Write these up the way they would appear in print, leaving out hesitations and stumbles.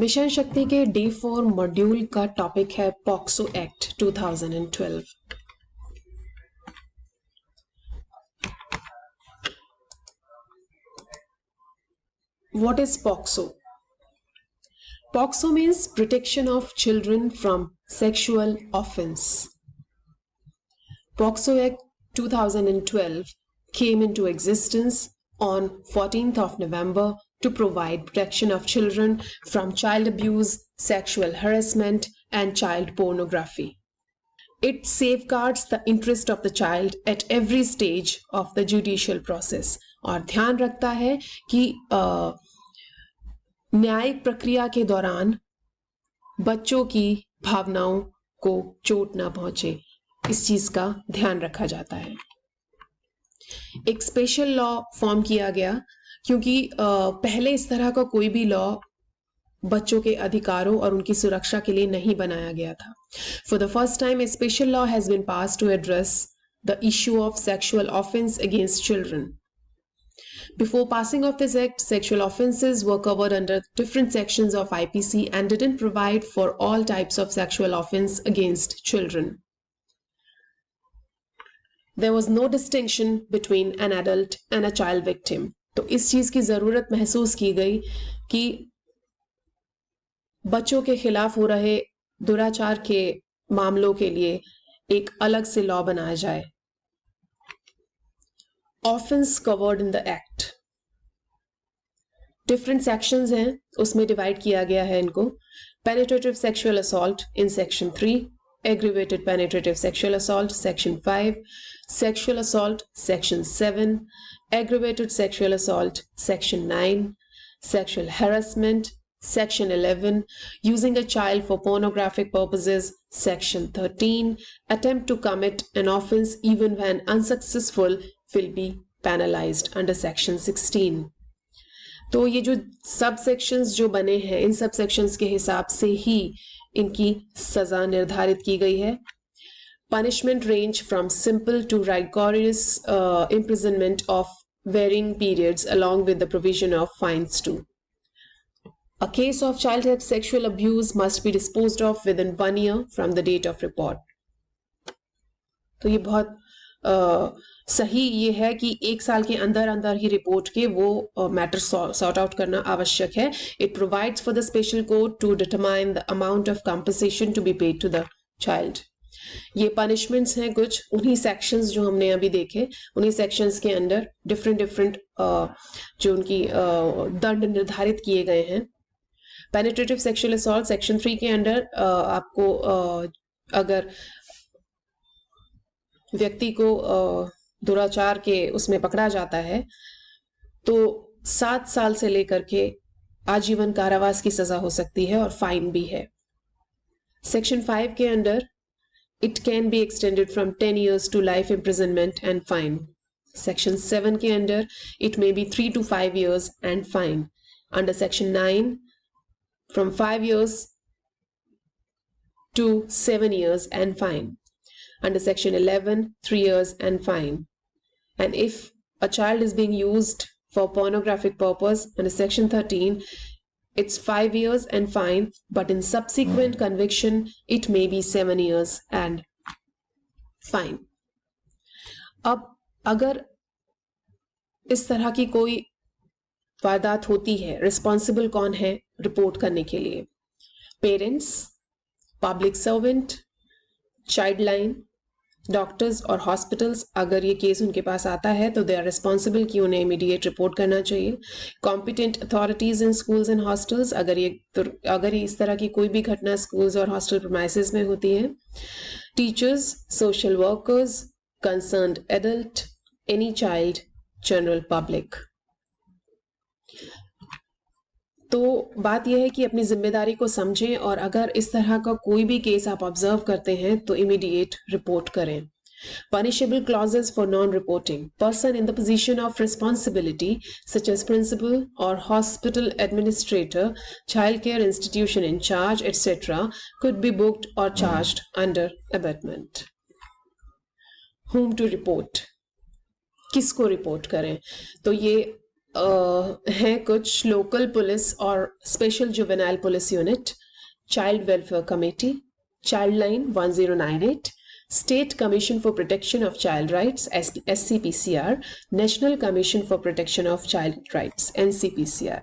Mission शक्ति के D4 module का टॉपिक है POCSO act 2012। What is POXO? POXO means protection of children from sexual offense. POXO Act 2012 came into existence on 14th of November to provide protection of children from child abuse, sexual harassment, and child pornography. It safeguards the interest of the child at every stage of the judicial process और ध्यान रखता है कि न्यायिक प्रक्रिया के दौरान बच्चों की भावनाओं को चोट ना पहुंचे, इस चीज का ध्यान रखा जाता है। एक स्पेशल लॉ फॉर्म किया गया क्योंकि पहले इस तरह का कोई भी लॉ बच्चों के अधिकारों और उनकी सुरक्षा के लिए नहीं बनाया गया था। For the first time a special law has been passed to address the issue of sexual offence against children. Before passing of this act, sexual offenses were covered under different sections of IPC and didn't provide for all types of sexual offense against children. There was no distinction between an adult and a child victim. तो इस चीज की जरूरत महसूस की गई कि बच्चों के खिलाफ हो रहे दुराचार के मामलों के लिए एक अलग से लॉ बनाया जाए। Offense covered in the act. Different sections हैं, उसमें डिवाइड किया गया है इनको। Penetrative sexual assault in section 3, aggravated penetrative sexual assault section 5, sexual assault section 7, aggravated sexual assault section 9, sexual harassment section 11, using a child for pornographic purposes section 13, attempt to commit an offense even when unsuccessful will be penalized under section 16. तो ये जो सब sections जो बने हैं, इन सब sections के हिसाब से ही इनकी सजा निर्धारित की गई है। Punishment range from simple to rigorous imprisonment of varying periods along with the provision of fines too. A case of child sexual abuse must be disposed of within 1 year from the date of report. तो ये बहुत सही ये है कि 1 साल के अंदर अंदर ही रिपोर्ट के वो मैटर सॉर्ट आउट करना आवश्यक है। It provides for the special court to determine the amount of compensation to be paid to the child. ये पनिशमेंट्स हैं कुछ उन्हीं सेक्शंस जो हमने अभी देखे, उन्हीं सेक्शंस के अंदर डिफरेंट जो उनकी दंड निर्धारित किए गए हैं। पेनिट्रेटिव सेक्सुअल असॉल्ट सेक्शन 3 के अंडर आपको अगर व्यक्ति को दुराचार के उसमें पकड़ा जाता है तो 7 साल से लेकर के आजीवन कारावास की सजा हो सकती है और फाइन भी है। सेक्शन 5 के under it can be extended from 10 years to life imprisonment and fine. Section 7 के under it may be 3 to 5 years and fine. Under section 9 from 5 years to 7 years and fine. Under section 11, 3 years and fine. And if a child is being used for pornographic purpose, under section 13, it's 5 years and fine, but in subsequent conviction, it may be 7 years and fine. अब अगर इस तरह की कोई वारदात होती है, responsible कौन है रिपोर्ट करने के लिए? Parents, public servant, child line, doctors और हॉस्पिटल्स। अगर ये केस उनके पास आता है तो दे आर रिस्पॉन्सिबल कि उन्हें इमीडिएट रिपोर्ट करना चाहिए। Competent authorities in schools and hostels, अगर इस तरह की कोई भी घटना स्कूल्स और हॉस्टल प्रीमाइसेस में होती है। Teachers, social workers, concerned adult, any child, general public. तो बात यह है कि अपनी जिम्मेदारी को समझें और अगर इस तरह का कोई भी केस आप ऑब्जर्व करते हैं तो इमीडिएट रिपोर्ट करें। Punishable clauses for non-reporting. Person in the position of responsibility, such as principal or hospital administrator, childcare institution in charge, etc., could be booked or charged under abatement. Whom to report? किसको report करें? तो ये हैं कुछ local police और special juvenile police unit, child welfare committee, child line 1098, State Commission for Protection of Child Rights SCPCR, National Commission for Protection of Child Rights NCPCR.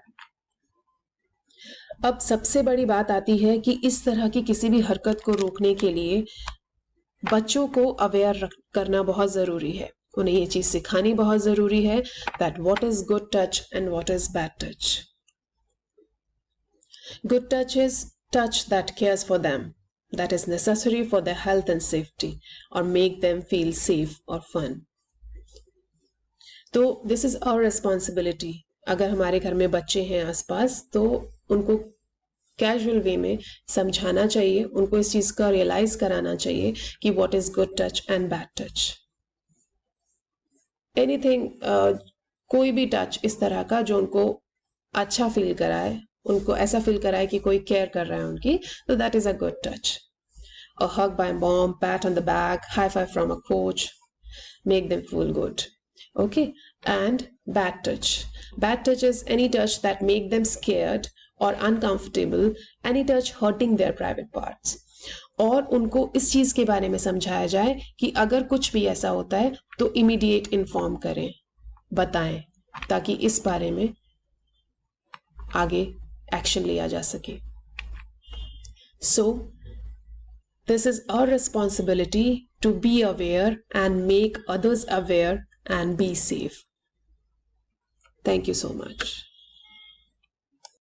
अब सबसे बड़ी बात आती है कि इस तरह की किसी भी हरकत को रोकने के लिए बच्चों को अवेयर करना बहुत ज़रूरी है, उन्हें ये चीज़ सिखानी बहुत ज़रूरी है that what is good touch and what is bad touch. Good touch is touch that cares for them, that is necessary for their health and safety or make them feel safe or fun. तो this is our responsibility. अगर हमारे घर में बच्चे हैं आसपास तो उनको कैजुअल वे में समझाना चाहिए, उनको इस चीज़ का रियलाइज कराना चाहिए कि what is good touch and bad touch. Anything, कोई भी टच इस तरह का जो उनको अच्छा फील कराए, उनको ऐसा फील कराए कि कोई केयर कर रहा है उनकी, तो that is a good touch. A hug by mom, pat on the back, high five from a coach, make them feel good. Okay, and bad touch. Bad touch is any touch that make them scared or uncomfortable, any touch hurting their private parts. और उनको इस चीज के बारे में समझाया जाए कि अगर कुछ भी ऐसा होता है तो इमीडिएट इन्फॉर्म करें, बताएं, ताकि इस बारे में आगे एक्शन लिया जा सके. So this is our responsibility to be aware and make others aware and be safe. Thank you so much.